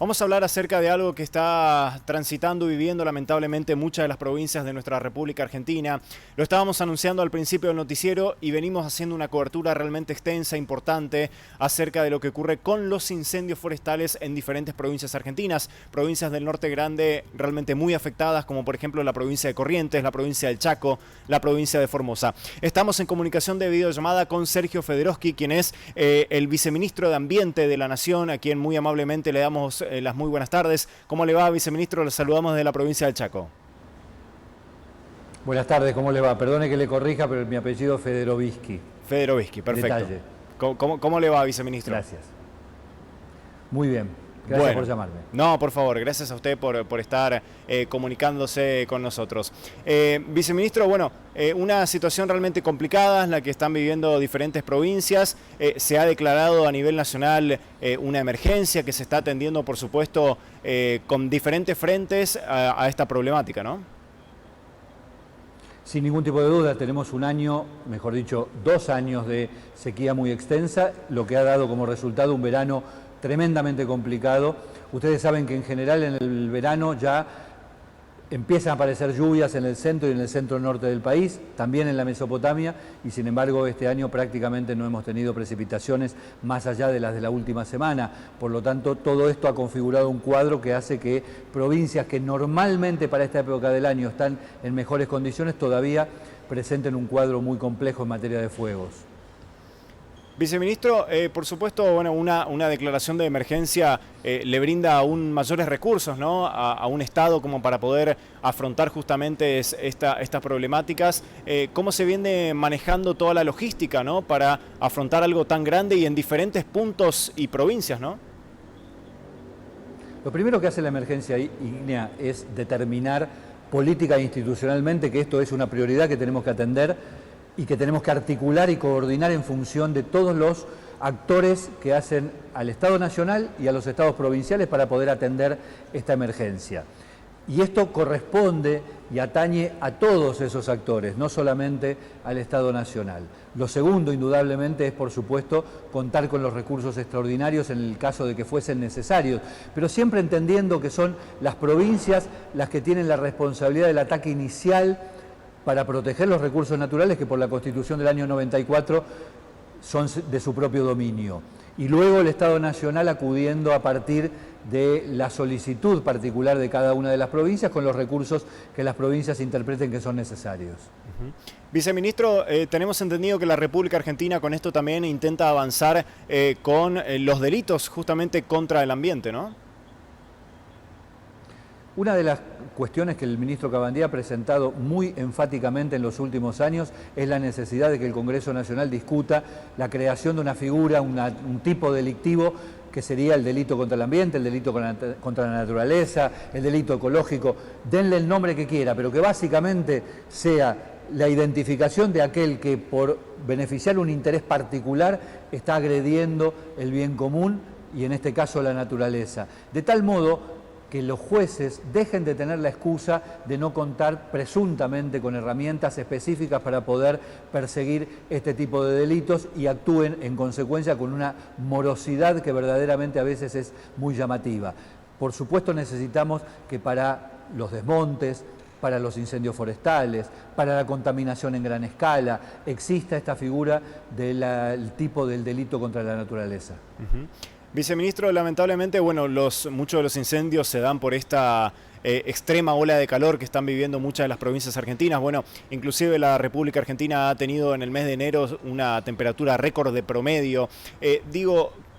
Vamos a hablar acerca de algo que está transitando y viviendo lamentablemente muchas de las provincias de nuestra República Argentina. Lo estábamos anunciando al principio del noticiero y venimos haciendo una cobertura realmente extensa, importante, acerca de lo que ocurre con los incendios forestales en diferentes provincias argentinas. Provincias del norte grande realmente muy afectadas, como por ejemplo la provincia de Corrientes, la provincia del Chaco, la provincia de Formosa. Estamos en comunicación de videollamada con Sergio Federoski, quien es el viceministro de Ambiente de la Nación, a quien muy amablemente le damos las muy buenas tardes. ¿Cómo le va, viceministro? Le saludamos desde la provincia del Chaco. Buenas tardes, ¿cómo le va? Perdone que le corrija, pero mi apellido es Federovisky. Federovisky, perfecto. Detalle. ¿Cómo le va, viceministro? Gracias. Muy bien. Gracias por llamarme. No, por favor, gracias a usted por estar comunicándose con nosotros. Viceministro, bueno, una situación realmente complicada, la que están viviendo diferentes provincias. Se ha declarado a nivel nacional una emergencia que se está atendiendo, por supuesto, con diferentes frentes a esta problemática, ¿no? Sin ningún tipo de duda, tenemos un año, mejor dicho, 2 años de sequía muy extensa, lo que ha dado como resultado un verano tremendamente complicado. Ustedes saben que en general en el verano ya empiezan a aparecer lluvias en el centro y en el centro norte del país, también en la Mesopotamia, y sin embargo este año prácticamente no hemos tenido precipitaciones más allá de las de la última semana. Por lo tanto, todo esto ha configurado un cuadro que hace que provincias que normalmente para esta época del año están en mejores condiciones todavía presenten un cuadro muy complejo en materia de fuegos. Viceministro, por supuesto, bueno, una declaración de emergencia le brinda aún mayores recursos, ¿no? a un Estado como para poder afrontar justamente estas problemáticas. ¿Cómo se viene manejando toda la logística, ¿no? para afrontar algo tan grande y en diferentes puntos y provincias, ¿no? Lo primero que hace la emergencia ígnea es determinar política e institucionalmente que esto es una prioridad que tenemos que atender y que tenemos que articular y coordinar en función de todos los actores que hacen al Estado Nacional y a los Estados provinciales para poder atender esta emergencia. Y esto corresponde y atañe a todos esos actores, no solamente al Estado Nacional. Lo segundo, indudablemente, es, por supuesto, contar con los recursos extraordinarios en el caso de que fuesen necesarios, pero siempre entendiendo que son las provincias las que tienen la responsabilidad del ataque inicial para proteger los recursos naturales que por la Constitución del año 94 son de su propio dominio. Y luego el Estado Nacional acudiendo a partir de la solicitud particular de cada una de las provincias con los recursos que las provincias interpreten que son necesarios. Viceministro, tenemos entendido que la República Argentina con esto también intenta avanzar con los delitos justamente contra el ambiente, ¿no? Una de las cuestiones que el ministro Cabandier ha presentado muy enfáticamente en los últimos años es la necesidad de que el Congreso Nacional discuta la creación de una figura, un tipo delictivo que sería el delito contra el ambiente, el delito contra la naturaleza, el delito ecológico, denle el nombre que quiera, pero que básicamente sea la identificación de aquel que por beneficiar un interés particular está agrediendo el bien común y en este caso la naturaleza. De tal modo que los jueces dejen de tener la excusa de no contar presuntamente con herramientas específicas para poder perseguir este tipo de delitos y actúen en consecuencia con una morosidad que verdaderamente a veces es muy llamativa. Por supuesto necesitamos que para los desmontes, para los incendios forestales, para la contaminación en gran escala, exista esta figura del tipo del delito contra la naturaleza. Viceministro, lamentablemente, bueno, muchos de los incendios se dan por esta extrema ola de calor que están viviendo muchas de las provincias argentinas. Bueno, inclusive la República Argentina ha tenido en el mes de enero una temperatura récord de promedio.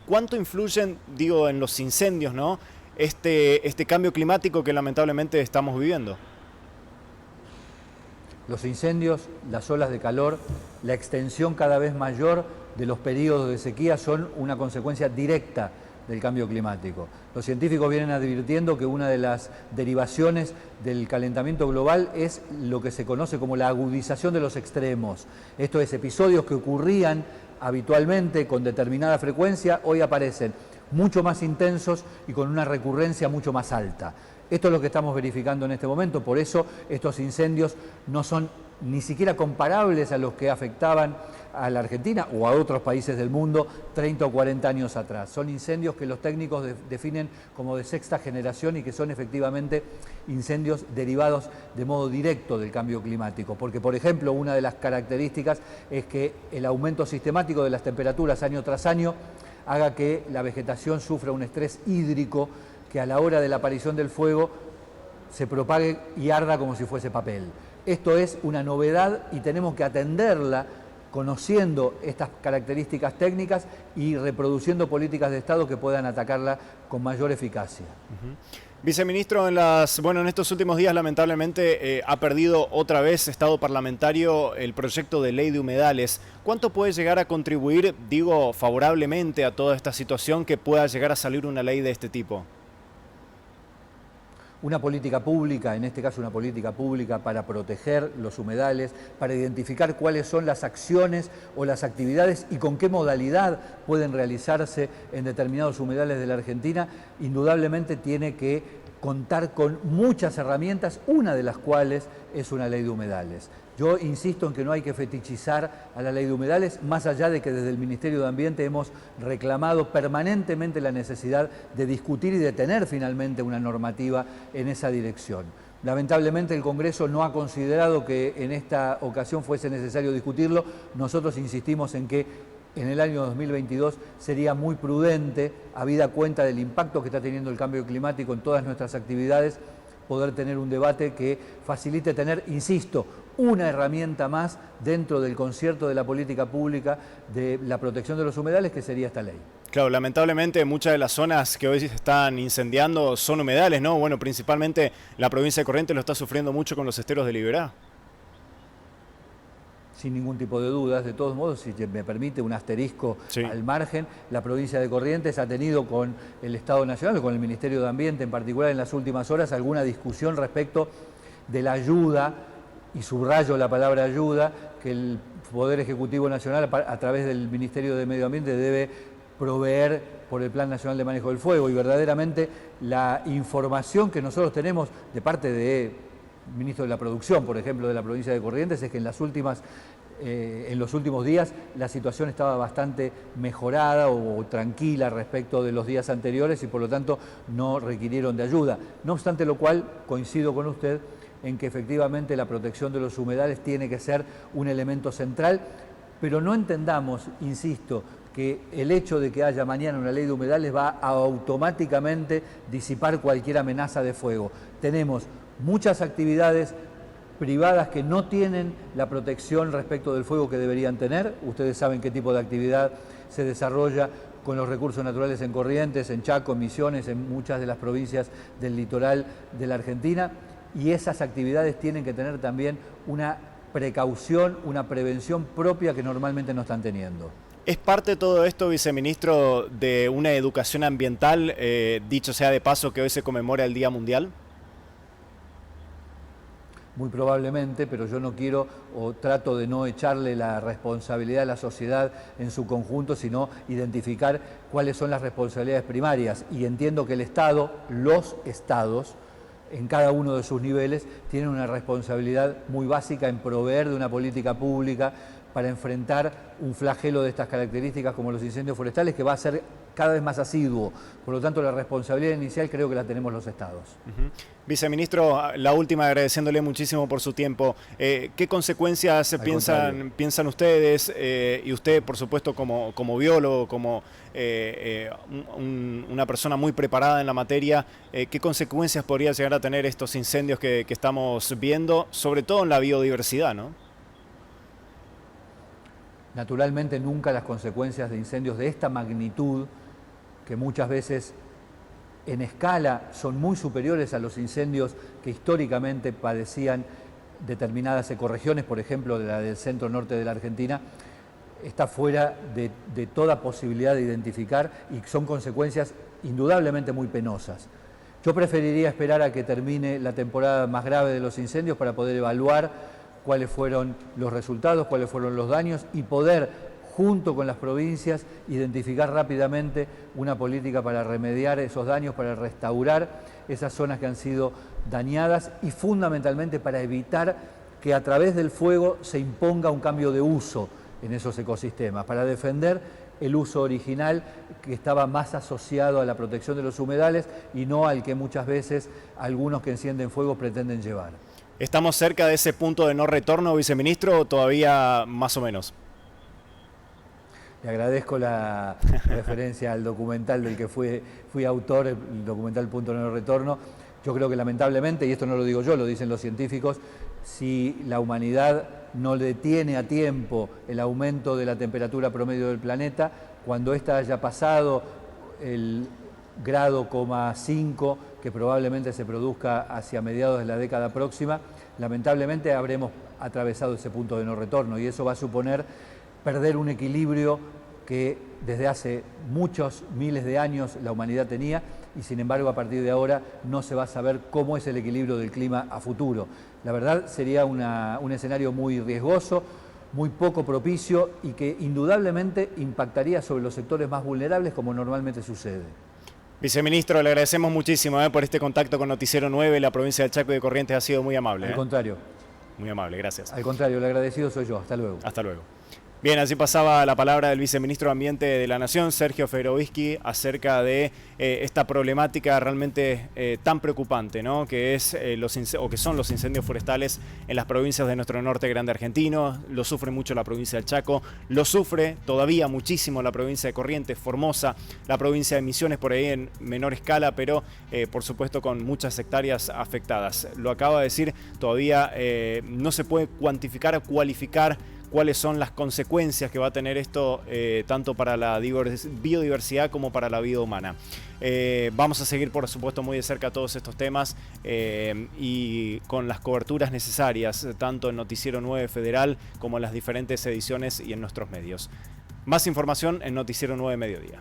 ¿Cuánto influyen, en los incendios, ¿no? este cambio climático que lamentablemente estamos viviendo? Los incendios, las olas de calor, la extensión cada vez mayor de los periodos de sequía son una consecuencia directa del cambio climático. Los científicos vienen advirtiendo que una de las derivaciones del calentamiento global es lo que se conoce como la agudización de los extremos. Esto es, episodios que ocurrían habitualmente con determinada frecuencia, hoy aparecen mucho más intensos y con una recurrencia mucho más alta. Esto es lo que estamos verificando en este momento, por eso estos incendios no son ni siquiera comparables a los que afectaban a la Argentina o a otros países del mundo 30 o 40 años atrás. Son incendios que los técnicos definen como de sexta generación y que son efectivamente incendios derivados de modo directo del cambio climático, porque por ejemplo una de las características es que el aumento sistemático de las temperaturas año tras año haga que la vegetación sufra un estrés hídrico que a la hora de la aparición del fuego se propague y arda como si fuese papel. Esto es una novedad y tenemos que atenderla conociendo estas características técnicas y reproduciendo políticas de Estado que puedan atacarla con mayor eficacia. Viceministro, en estos últimos días lamentablemente ha perdido otra vez estado parlamentario el proyecto de ley de humedales. ¿Cuánto puede llegar a contribuir, digo, favorablemente a toda esta situación que pueda llegar a salir una ley de este tipo? Una política pública, en este caso una política pública para proteger los humedales, para identificar cuáles son las acciones o las actividades y con qué modalidad pueden realizarse en determinados humedales de la Argentina, indudablemente tiene que contar con muchas herramientas, una de las cuales es una ley de humedales. Yo insisto en que no hay que fetichizar a la ley de humedales, más allá de que desde el Ministerio de Ambiente hemos reclamado permanentemente la necesidad de discutir y de tener finalmente una normativa en esa dirección. Lamentablemente el Congreso no ha considerado que en esta ocasión fuese necesario discutirlo. Nosotros insistimos en que en el año 2022 sería muy prudente, habida cuenta del impacto que está teniendo el cambio climático en todas nuestras actividades, poder tener un debate que facilite tener, insisto, una herramienta más dentro del concierto de la política pública de la protección de los humedales, que sería esta ley. Claro, lamentablemente muchas de las zonas que hoy se están incendiando son humedales, ¿no? Bueno, principalmente la provincia de Corrientes lo está sufriendo mucho con los esteros de Liberá. Sin ningún tipo de dudas. De todos modos, si me permite un asterisco al margen, la provincia de Corrientes ha tenido con el Estado Nacional, con el Ministerio de Ambiente en particular en las últimas horas, alguna discusión respecto de la ayuda, y subrayo la palabra ayuda, que el Poder Ejecutivo Nacional a través del Ministerio de Medio Ambiente debe proveer por el Plan Nacional de Manejo del Fuego. Y verdaderamente la información que nosotros tenemos de parte del Ministro de la Producción, por ejemplo, de la provincia de Corrientes, es que en los últimos días la situación estaba bastante mejorada o tranquila respecto de los días anteriores y por lo tanto no requirieron de ayuda. No obstante lo cual, coincido con usted en que efectivamente la protección de los humedales tiene que ser un elemento central, pero no entendamos, insisto, que el hecho de que haya mañana una ley de humedales va a automáticamente disipar cualquier amenaza de fuego. Tenemos muchas actividades privadas que no tienen la protección respecto del fuego que deberían tener. Ustedes saben qué tipo de actividad se desarrolla con los recursos naturales en Corrientes, en Chaco, en Misiones, en muchas de las provincias del litoral de la Argentina. Y esas actividades tienen que tener también una precaución, una prevención propia que normalmente no están teniendo. ¿Es parte todo esto, viceministro, de una educación ambiental, dicho sea de paso, que hoy se conmemora el Día Mundial? Muy probablemente, pero yo no quiero o trato de no echarle la responsabilidad a la sociedad en su conjunto, sino identificar cuáles son las responsabilidades primarias. Y entiendo que el Estado, los estados, en cada uno de sus niveles, tienen una responsabilidad muy básica en proveer de una política pública para enfrentar un flagelo de estas características como los incendios forestales, que va a ser cada vez más asiduo. Por lo tanto, la responsabilidad inicial creo que la tenemos los estados. Viceministro, la última, agradeciéndole muchísimo por su tiempo. ¿Qué consecuencias piensan ustedes, y usted, por supuesto, como biólogo, como una persona muy preparada en la materia, qué consecuencias podría llegar a tener estos incendios que estamos viendo, sobre todo en la biodiversidad, ¿no? Naturalmente nunca las consecuencias de incendios de esta magnitud, que muchas veces en escala son muy superiores a los incendios que históricamente padecían determinadas ecorregiones, por ejemplo la del centro norte de la Argentina, está fuera de toda posibilidad de identificar y son consecuencias indudablemente muy penosas. Yo preferiría esperar a que termine la temporada más grave de los incendios para poder evaluar cuáles fueron los resultados, cuáles fueron los daños y poder, junto con las provincias, identificar rápidamente una política para remediar esos daños, para restaurar esas zonas que han sido dañadas y fundamentalmente para evitar que a través del fuego se imponga un cambio de uso en esos ecosistemas, para defender el uso original que estaba más asociado a la protección de los humedales y no al que muchas veces algunos que encienden fuego pretenden llevar. ¿Estamos cerca de ese punto de no retorno, viceministro, o todavía más o menos? Le agradezco la referencia al documental del que fui autor, el documental Punto de No Retorno. Yo creo que lamentablemente, y esto no lo digo yo, lo dicen los científicos, si la humanidad no detiene a tiempo el aumento de la temperatura promedio del planeta, cuando ésta haya pasado el grado 5 que probablemente se produzca hacia mediados de la década próxima, lamentablemente habremos atravesado ese punto de no retorno y eso va a suponer perder un equilibrio que desde hace muchos miles de años la humanidad tenía y sin embargo a partir de ahora no se va a saber cómo es el equilibrio del clima a futuro. La verdad sería un escenario muy riesgoso, muy poco propicio y que indudablemente impactaría sobre los sectores más vulnerables como normalmente sucede. Viceministro, le agradecemos muchísimo por este contacto con Noticiero 9. La provincia del Chaco y de Corrientes ha sido muy amable. Al contrario. Muy amable, gracias. Al contrario, el agradecido soy yo. Hasta luego. Hasta luego. Bien, así pasaba la palabra del viceministro de Ambiente de la Nación, Sergio Fedorovicsky, acerca de esta problemática realmente tan preocupante, ¿no? Que es que son los incendios forestales en las provincias de nuestro norte grande argentino. Lo sufre mucho la provincia del Chaco, lo sufre todavía muchísimo la provincia de Corrientes, Formosa, la provincia de Misiones por ahí en menor escala, pero por supuesto con muchas hectáreas afectadas. Lo acaba de decir, todavía no se puede cuantificar o cualificar cuáles son las consecuencias que va a tener esto tanto para la biodiversidad como para la vida humana. Vamos a seguir, por supuesto, muy de cerca todos estos temas y con las coberturas necesarias, tanto en Noticiero 9 Federal como en las diferentes ediciones y en nuestros medios. Más información en Noticiero 9 Mediodía.